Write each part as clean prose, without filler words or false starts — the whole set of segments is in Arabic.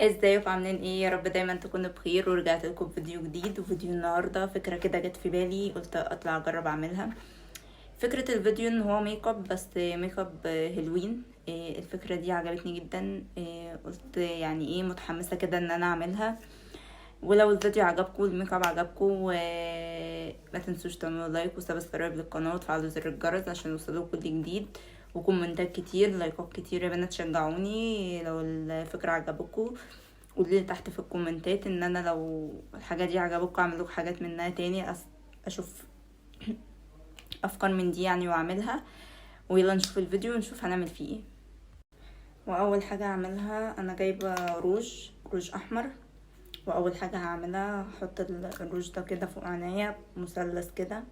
ازيكم عاملين ايه؟ يا رب دايما تكونوا بخير. ورجعت لكم فيديو جديد، وفيديو النهارده فكره كده جت في بالي، قلت اطلع اجرب اعملها. فكره الفيديو ان هو ميك اب، بس ميك اب هالوين. الفكره دي عجبتني جدا. قلت يعني ايه، متحمسه كده ان انا اعملها. ولو الفيديو عجبكم، الميك اب عجبكم، ما تنسوش تعملوا لايك وسبسكرايب للقناه وتفعلوا زر الجرس عشان يوصلوا كل جديد، وكومنتات كتير، لايكات كتير يا بنات، شجعوني لو الفكره عجبكم. قولي تحت في الكومنتات ان انا لو الحاجه دي عجبكم اعمل لكم حاجات منها تاني، اشوف افكار من دي يعني واعملها. ويلا نشوف الفيديو ونشوف هنعمل فيه ايه. واول حاجه هعملها، انا جايبه روج احمر. واول حاجه هعملها، هحط الروج ده كده فوق عينيا مثلث كده.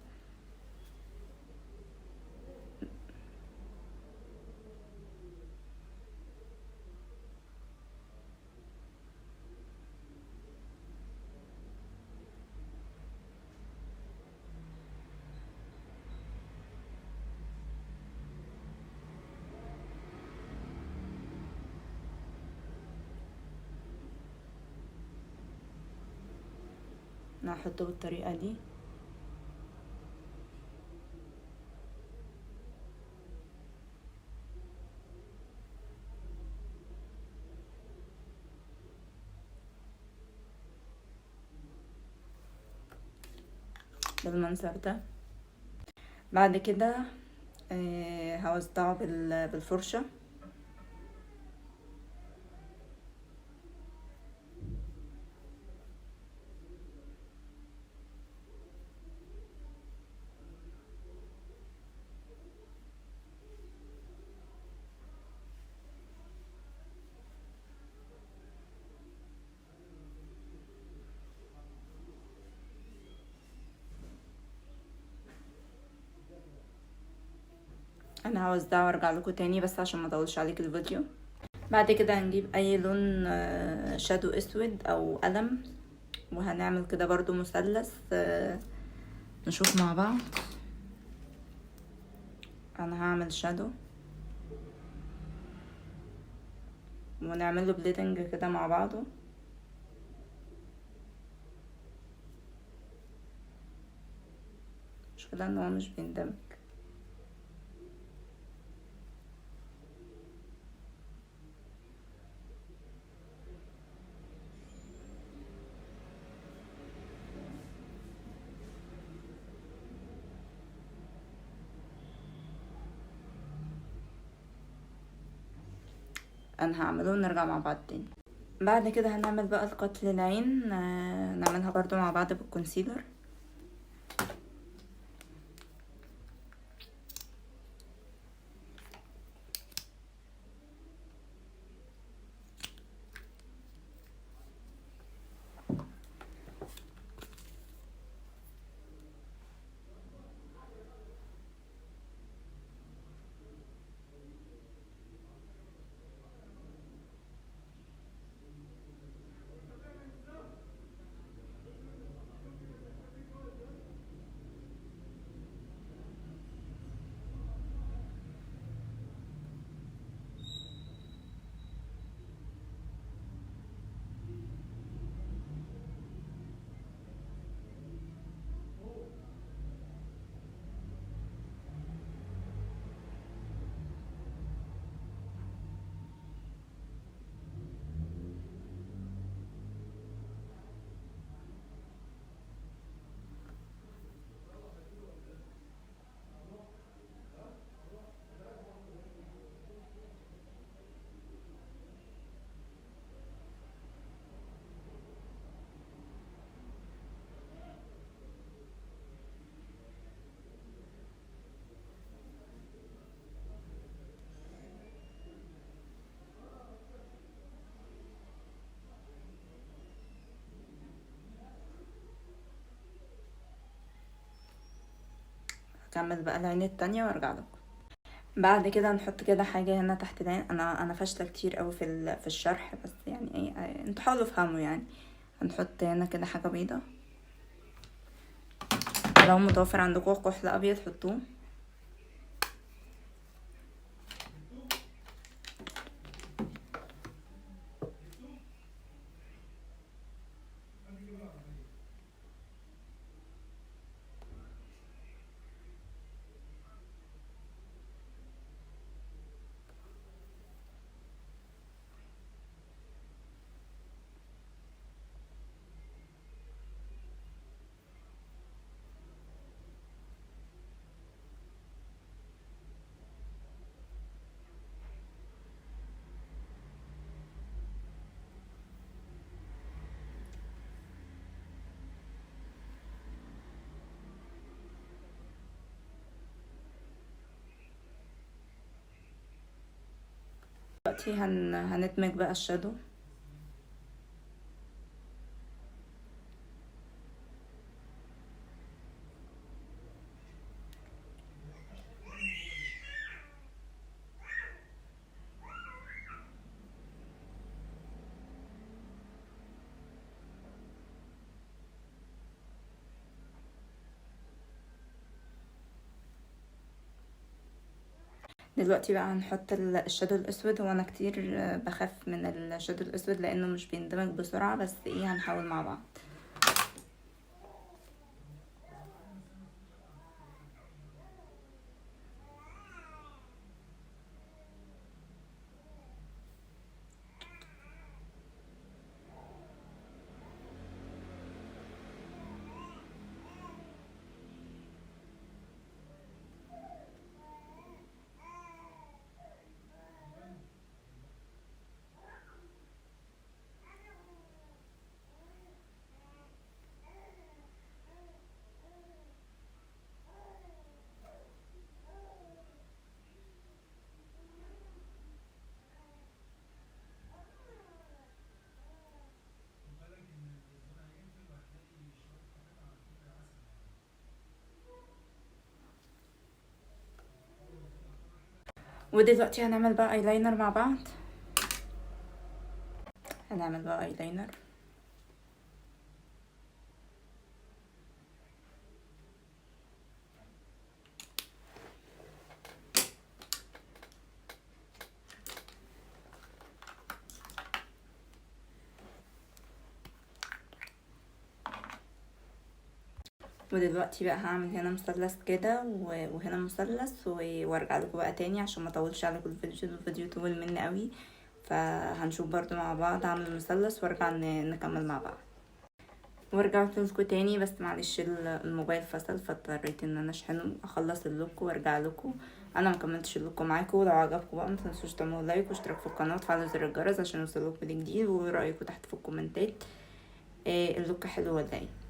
انا هحطه بالطريقه دي. بالمنظر ده. بعد كده هوزعه بالفرشه. انا هوزعه وارجع لكم تاني بس عشان ما اطولش عليك الفيديو. بعد كده هنجيب اي لون شادو اسود او قلم، وهنعمل كده برضو مثلث. نشوف مع بعض. انا هعمل شادو ونعمله بليدنج كده مع بعضه. مش كده ان هو مش بيندمج. انا هعمله ونرجع مع بعض تاني. بعد كده هنعمل بقى القط للعين، نعملها برضو مع بعض بالكونسيلر. هكمل بقى العين التانية وارجع لكم. بعد كده هنحط كده حاجة هنا تحت العين. انا فاشلة كتير قوي في الشرح، بس يعني ايه، انتوا حاولوا افهموا يعني. هنحط هنا كده حاجة بيضة. لو متوفر عندكم كحل ابيض حطوه. دلوقتي هندمج بقى الشادو. دلوقتي بقى هنحط الشادو الاسود. هو انا كتير بخاف من الشادو الاسود لانه مش بيندمج بسرعة، بس ايه هنحاول مع بعض. ودلوقتي هنعمل بقى ايلاينر مع بعض. هنعمل بقى ايلاينر. ودلوقتي بقى هعمل هنا مثلث كده وهنا مثلث وارجع لكم بقى تاني عشان ما اطولش عليكم الفيديو طول مني قوي. فهنشوف برضو مع بعض هعمل مثلث وارجع نكمل مع بعض. ورجعت لكم تاني، بس معلش الموبايل فصل فاضطريت ان انا اشحنه اخلص اللوك وارجع لكم. انا ما كملتش اللوك معاكم. لو عجبكم بقى ما تنسوش تعملوا لايك واشتراك في القناه وتفعلوا زر الجرس عشان يوصلكم فيديو جديد، ورايكم تحت في الكومنتات. اللوك حلو ولا ايه؟